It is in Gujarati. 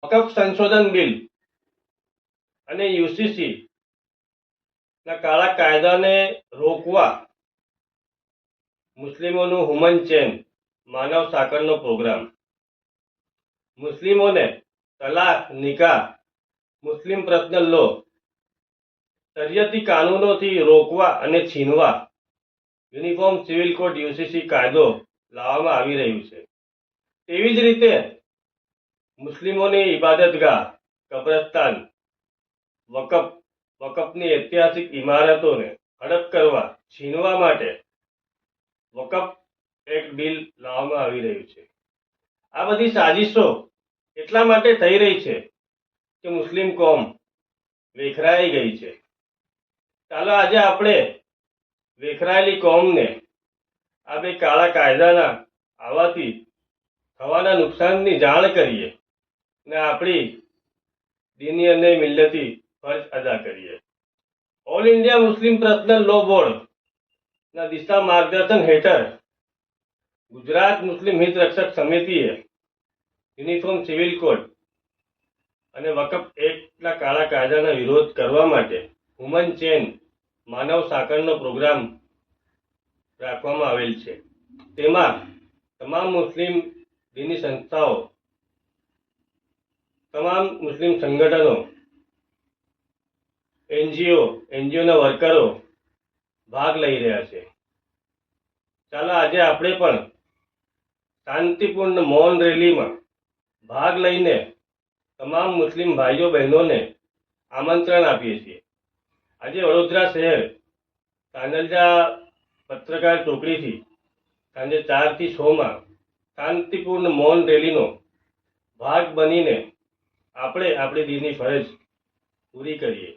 વકફ સંશોધન બિલ અને યુસીસી ના કાળા કાયદાને રોકવા મુસ્લિમોનું હુમન ચેન માનવ સાંકળનો પ્રોગ્રામ. મુસ્લિમોને તલાક, નિકાહ, મુસ્લિમ પર્સનલ લો, શરિયતી કાનૂનોથી રોકવા અને છીનવા યુનિફોર્મ સિવિલ કોડ યુસીસી કાયદો લાવવામાં આવી રહ્યું છે. તેવી જ રીતે મુસ્લિમોની ઇબાદતગાહ, કબ્રસ્તાન, વકફની ઐતિહાસિક ઇમારતોને હડપ કરવા, છીનવા માટે વકફ એક્ટ બિલ લાવવામાં આવી રહ્યું છે. આ બધી સાજિશો એટલા માટે થઈ રહી છે કે મુસ્લિમ કોમ વેખરાઈ ગઈ છે. ચાલો આજે આપણે વેખરાયેલી કોમને આ બે કાળા કાયદાના આવવાથી થવાના નુકસાનની જાણ કરીએ અને આપણી દીની અને મિલ્લતી ફરજ અદા કરીએ. All India Muslim Personal Law Board ના દિશા માર્ગદર્શન હેઠળ ગુજરાત મુસ્લિમ હિત રક્ષક સમિતિએ યુનિફોર્મ સિવિલ કોડ અને વકફ એક્ટના કાળા કાયદાનો વિરોધ કરવા માટે હુમન ચેન માનવ સાંકળનો પ્રોગ્રામ રાખવામાં આવેલ છે. તેમાં તમામ મુસ્લિમ દીની સંસ્થાઓ, તમામ મુસ્લિમ સંગઠનો, એનજીઓના વર્કરો ભાગ લઈ રહ્યા છે. ચાલો આજે આપણે પણ શાંતિપૂર્ણ મૌન રેલીમાં ભાગ લઈને તમામ મુસ્લિમ ભાઈઓ બહેનોને આમંત્રણ આપીએ છીએ. આજે વડોદરા શહેર કાંજલજા પત્રકાર ચોકડીથી સાંજે 4 થી 6 શાંતિપૂર્ણ મૌન રેલીનો ભાગ બનીને આપણે આપણી દીની ફરજ પૂરી કરીએ.